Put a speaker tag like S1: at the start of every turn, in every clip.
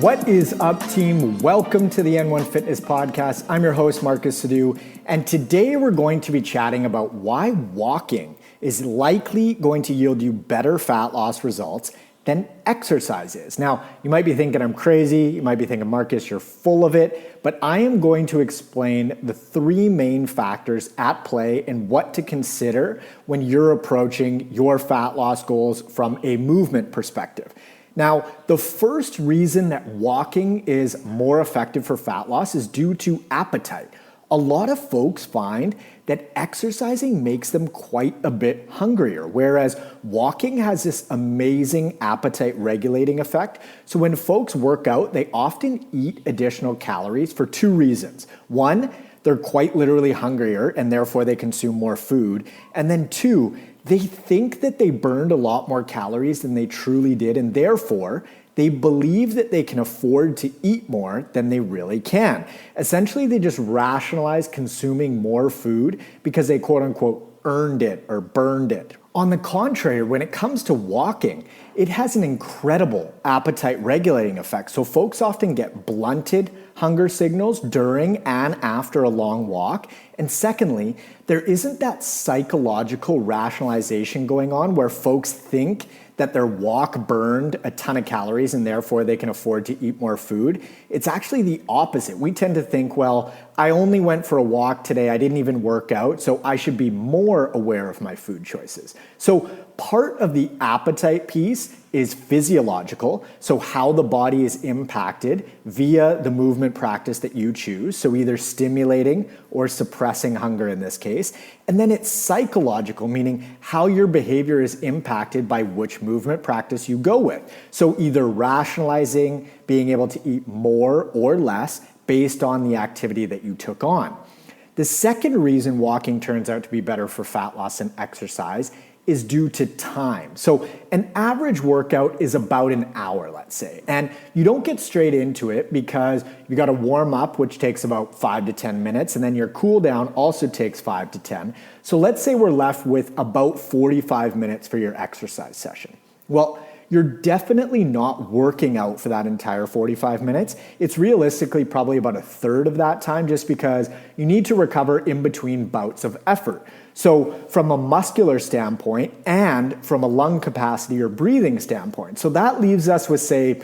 S1: What is up, team? Welcome to the N1 Fitness Podcast. I'm your host, Marcus Sadhu, and today we're going to be chatting about why walking is likely going to yield you better fat loss results than exercise is. Now, you might be thinking I'm crazy, you might be thinking, Marcus, you're full of it, but I am going to explain the three main factors at play and what to consider when you're approaching your fat loss goals from a movement perspective. Now, the first reason that walking is more effective for fat loss is due to appetite. A lot of folks find that exercising makes them quite a bit hungrier, whereas walking has this amazing appetite regulating effect. So when folks work out, they often eat additional calories for two reasons. One, they're quite literally hungrier and therefore they consume more food. And then two, they think that they burned a lot more calories than they truly did, and therefore they believe that they can afford to eat more than they really can. Essentially, they just rationalize consuming more food because they quote unquote earned it or burned it. On the contrary, when it comes to walking, it has an incredible appetite regulating effect. So folks often get blunted hunger signals during and after a long walk. And secondly, there isn't that psychological rationalization going on where folks think that their walk burned a ton of calories and therefore they can afford to eat more food. It's actually the opposite. We tend to think, well, I only went for a walk today, I didn't even work out, so I should be more aware of my food choices. So part of the appetite piece is physiological, so how the body is impacted via the movement practice that you choose, so either stimulating or suppressing hunger in this case. And then it's psychological, meaning how your behavior is impacted by which movement practice you go with. So either rationalizing, being able to eat more or less based on the activity that you took on. The second reason walking turns out to be better for fat loss than exercise is due to time. So an average workout is about an hour, let's say, and you don't get straight into it because you got to warm up, which takes about 5 to 10 minutes, and then your cool down also takes 5 to 10. So let's say we're left with about 45 minutes for your exercise session. Well, you're definitely not working out for that entire 45 minutes. It's realistically probably about a third of that time just because you need to recover in between bouts of effort. So from a muscular standpoint and from a lung capacity or breathing standpoint. So that leaves us with, say,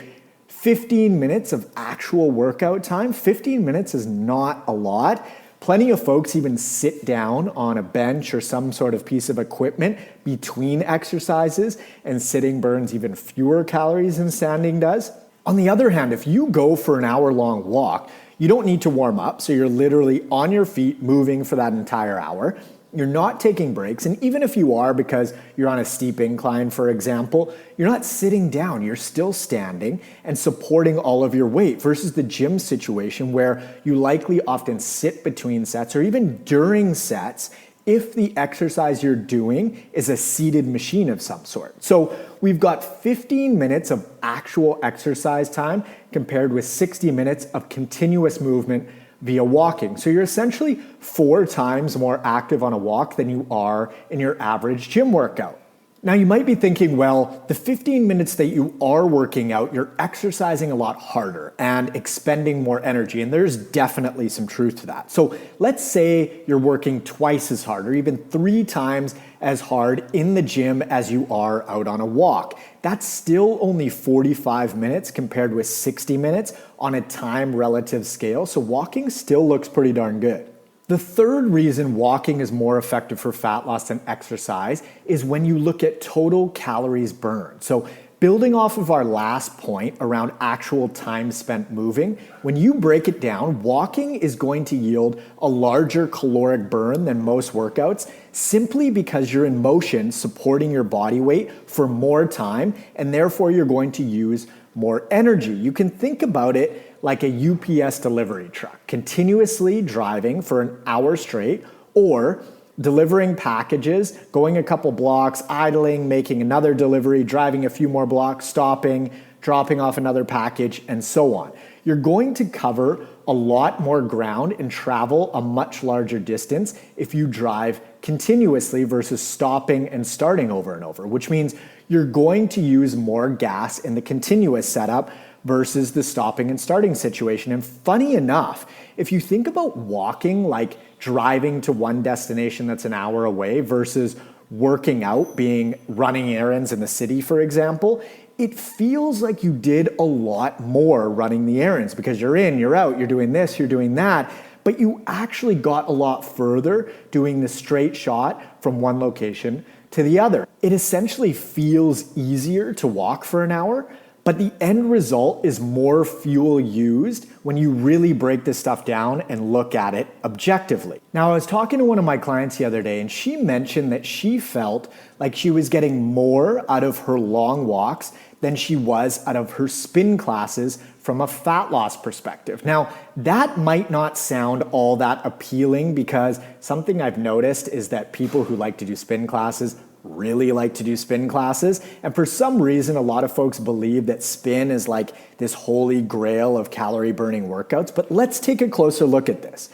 S1: 15 minutes of actual workout time. 15 minutes is not a lot. Plenty of folks even sit down on a bench or some sort of piece of equipment between exercises, and sitting burns even fewer calories than standing does. On the other hand, if you go for an hour-long walk, you don't need to warm up, so you're literally on your feet moving for that entire hour. You're not taking breaks, and even if you are because you're on a steep incline, for example, you're not sitting down, you're still standing and supporting all of your weight versus the gym situation where you likely often sit between sets or even during sets if the exercise you're doing is a seated machine of some sort. So we've got 15 minutes of actual exercise time compared with 60 minutes of continuous movement via walking. So you're essentially 4 times more active on a walk than you are in your average gym workout. Now you might be thinking, well, the 15 minutes that you are working out, you're exercising a lot harder and expending more energy, and there's definitely some truth to that. So let's say you're working twice as hard or even 3 times as hard in the gym as you are out on a walk. That's still only 45 minutes compared with 60 minutes on a time relative scale, so walking still looks pretty darn good. The third reason walking is more effective for fat loss than exercise is when you look at total calories burned. So building off of our last point around actual time spent moving, when you break it down, walking is going to yield a larger caloric burn than most workouts simply because you're in motion supporting your body weight for more time, and therefore you're going to use more energy. You can think about it like a UPS delivery truck, continuously driving for an hour straight, or delivering packages, going a couple blocks, idling, making another delivery, driving a few more blocks, stopping, dropping off another package, and so on. You're going to cover a lot more ground and travel a much larger distance if you drive continuously versus stopping and starting over and over, which means you're going to use more gas in the continuous setup versus the stopping and starting situation. And funny enough, if you think about walking like driving to one destination that's an hour away versus working out, being running errands in the city, for example, it feels like you did a lot more running the errands because you're in, you're out, you're doing this, you're doing that, but you actually got a lot further doing the straight shot from one location to the other. It essentially feels easier to walk for an hour, but the end result is more fuel used when you really break this stuff down and look at it objectively. Now, I was talking to one of my clients the other day, and she mentioned that she felt like she was getting more out of her long walks than she was out of her spin classes from a fat loss perspective. Now, that might not sound all that appealing because something I've noticed is that people who like to do spin classes really like to do spin classes. And for some reason, a lot of folks believe that spin is like this holy grail of calorie burning workouts. But let's take a closer look at this.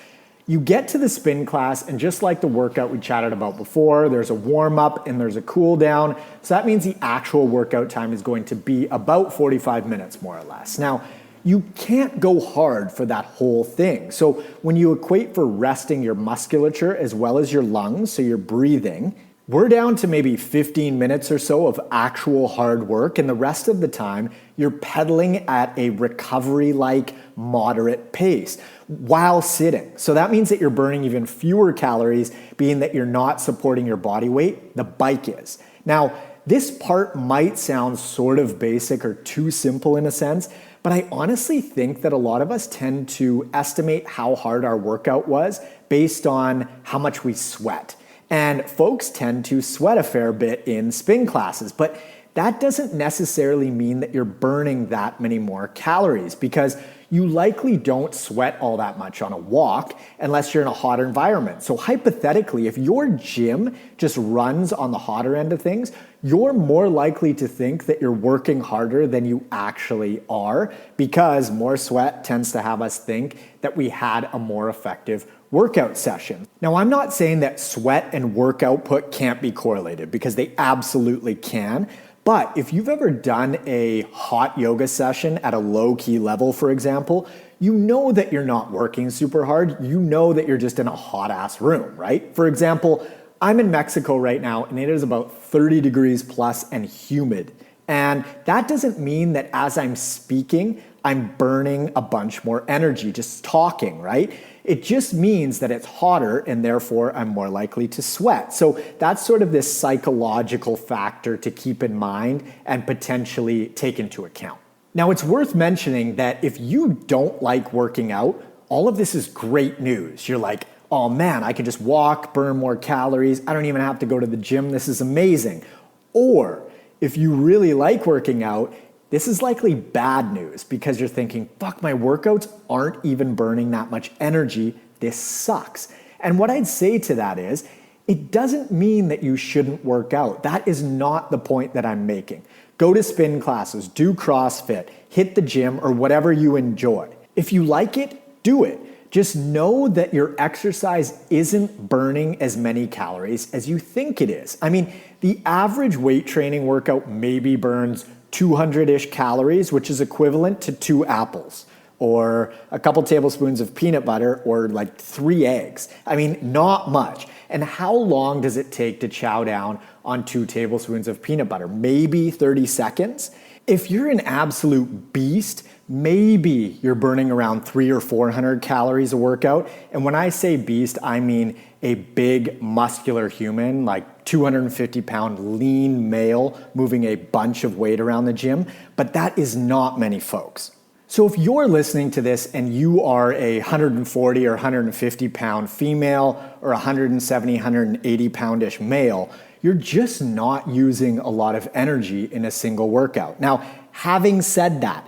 S1: You get to the spin class, and just like the workout we chatted about before, there's a warm up and there's a cool down. So that means the actual workout time is going to be about 45 minutes, more or less. Now, you can't go hard for that whole thing. So when you equate for resting your musculature as well as your lungs, so you're breathing, we're down to maybe 15 minutes or so of actual hard work, and the rest of the time, you're pedaling at a recovery-like moderate pace while sitting. So that means that you're burning even fewer calories, being that you're not supporting your body weight, the bike is. Now, this part might sound sort of basic or too simple in a sense, but I honestly think that a lot of us tend to estimate how hard our workout was based on how much we sweat. And folks tend to sweat a fair bit in spin classes, but that doesn't necessarily mean that you're burning that many more calories because you likely don't sweat all that much on a walk unless you're in a hotter environment. So hypothetically, if your gym just runs on the hotter end of things, you're more likely to think that you're working harder than you actually are because more sweat tends to have us think that we had a more effective workout session. Now, I'm not saying that sweat and work output can't be correlated because they absolutely can. But if you've ever done a hot yoga session at a low key level, for example, you know that you're not working super hard. You know that you're just in a hot ass room, right? For example, I'm in Mexico right now and it is about 30 degrees plus and humid. And that doesn't mean that as I'm speaking, I'm burning a bunch more energy just talking, right? It just means that it's hotter and therefore I'm more likely to sweat. So that's sort of this psychological factor to keep in mind and potentially take into account. Now, it's worth mentioning that if you don't like working out, all of this is great news. You're like, oh man, I can just walk, burn more calories. I don't even have to go to the gym. This is amazing. Or if you really like working out, this is likely bad news because you're thinking, fuck, my workouts aren't even burning that much energy. This sucks. And what I'd say to that is, it doesn't mean that you shouldn't work out. That is not the point that I'm making. Go to spin classes, do CrossFit, hit the gym, or whatever you enjoy. If you like it, do it. Just know that your exercise isn't burning as many calories as you think it is. I mean, the average weight training workout maybe burns 200-ish calories, which is equivalent to 2 apples or a couple tablespoons of peanut butter or like 3 eggs. I mean, not much. And how long does it take to chow down on 2 tablespoons of peanut butter? Maybe 30 seconds. If you're an absolute beast, maybe you're burning around 300 or 400 calories a workout. And when I say beast, I mean a big muscular human, like 250-pound lean male moving a bunch of weight around the gym. But that is not many folks. So if you're listening to this and you are a 140 or 150 pound female or 170, 180 poundish male, you're just not using a lot of energy in a single workout. Now, having said that,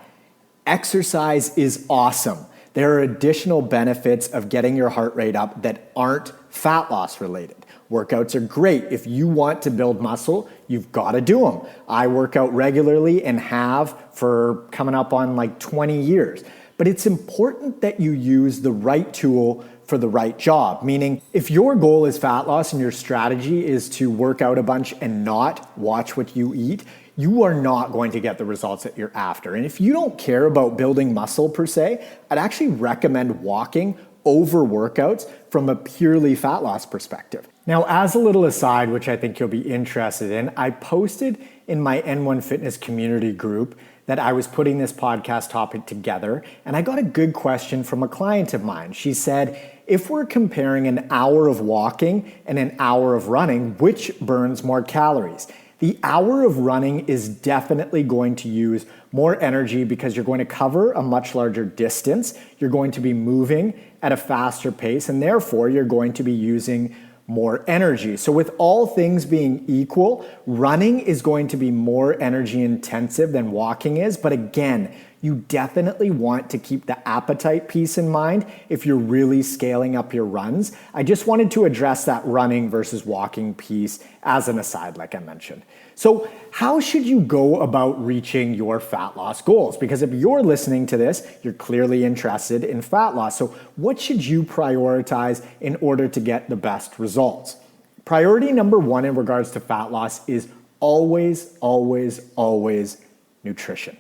S1: exercise is awesome. There are additional benefits of getting your heart rate up that aren't fat loss related. Workouts are great. If you want to build muscle, you've got to do them. I work out regularly and have for coming up on like 20 years. But it's important that you use the right tool for the right job. Meaning, if your goal is fat loss and your strategy is to work out a bunch and not watch what you eat, you are not going to get the results that you're after. And if you don't care about building muscle per se, I'd actually recommend walking over workouts from a purely fat loss perspective. Now, as a little aside, which I think you'll be interested in, I posted in my N1 Fitness community group that I was putting this podcast topic together, and I got a good question from a client of mine. She said, if we're comparing an hour of walking and an hour of running, which burns more calories? The hour of running is definitely going to use more energy because you're going to cover a much larger distance. You're going to be moving at a faster pace, and therefore you're going to be using more energy. So with all things being equal, running is going to be more energy intensive than walking is. But again, you definitely want to keep the appetite piece in mind if you're really scaling up your runs. I just wanted to address that running versus walking piece as an aside, like I mentioned. So how should you go about reaching your fat loss goals? Because if you're listening to this, you're clearly interested in fat loss. So what should you prioritize in order to get the best results? Priority number one in regards to fat loss is always, always, always nutrition.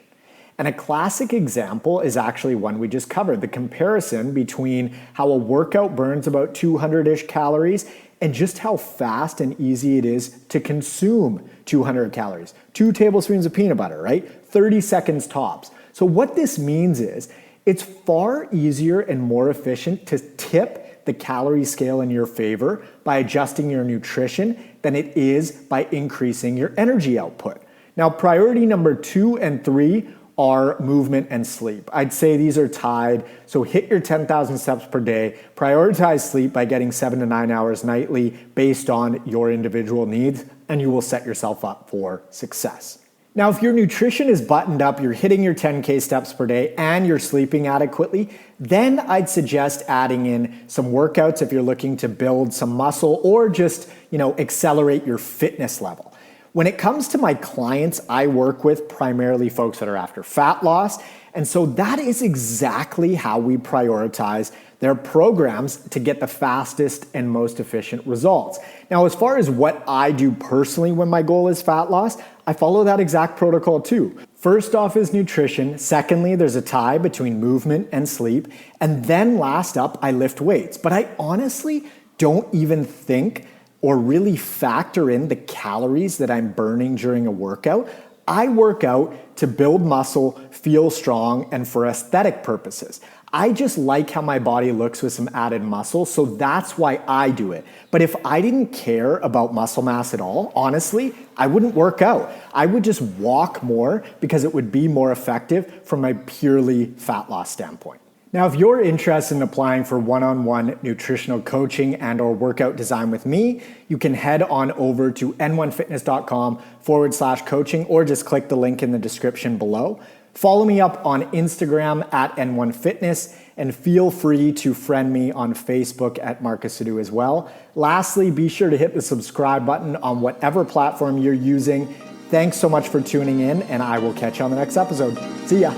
S1: And a classic example is actually one we just covered, the comparison between how a workout burns about 200-ish calories and just how fast and easy it is to consume 200 calories. 2 tablespoons of peanut butter, right? 30 seconds tops. So what this means is it's far easier and more efficient to tip the calorie scale in your favor by adjusting your nutrition than it is by increasing your energy output. Now, priority number 2 and 3 are movement and sleep. I'd say these are tied. So hit your 10,000 steps per day, prioritize sleep by getting 7 to 9 hours nightly based on your individual needs, and you will set yourself up for success. Now, if your nutrition is buttoned up, you're hitting your 10K steps per day, and you're sleeping adequately, then I'd suggest adding in some workouts if you're looking to build some muscle or just, accelerate your fitness level. When it comes to my clients, I work with primarily folks that are after fat loss. And so that is exactly how we prioritize their programs to get the fastest and most efficient results. Now, as far as what I do personally when my goal is fat loss, I follow that exact protocol too. First off is nutrition. Secondly, there's a tie between movement and sleep. And then last up, I lift weights. But I honestly don't even think or really factor in the calories that I'm burning during a workout. I work out to build muscle, feel strong, and for aesthetic purposes. I just like how my body looks with some added muscle, so that's why I do it. But if I didn't care about muscle mass at all, honestly, I wouldn't work out. I would just walk more because it would be more effective from a purely fat loss standpoint. Now, if you're interested in applying for one-on-one nutritional coaching and or workout design with me, you can head on over to n1fitness.com/coaching or just click the link in the description below. Follow me up on Instagram at N1Fitness and feel free to friend me on Facebook at Marcus Sadu as well. Lastly, be sure to hit the subscribe button on whatever platform you're using. Thanks so much for tuning in, and I will catch you on the next episode. See ya.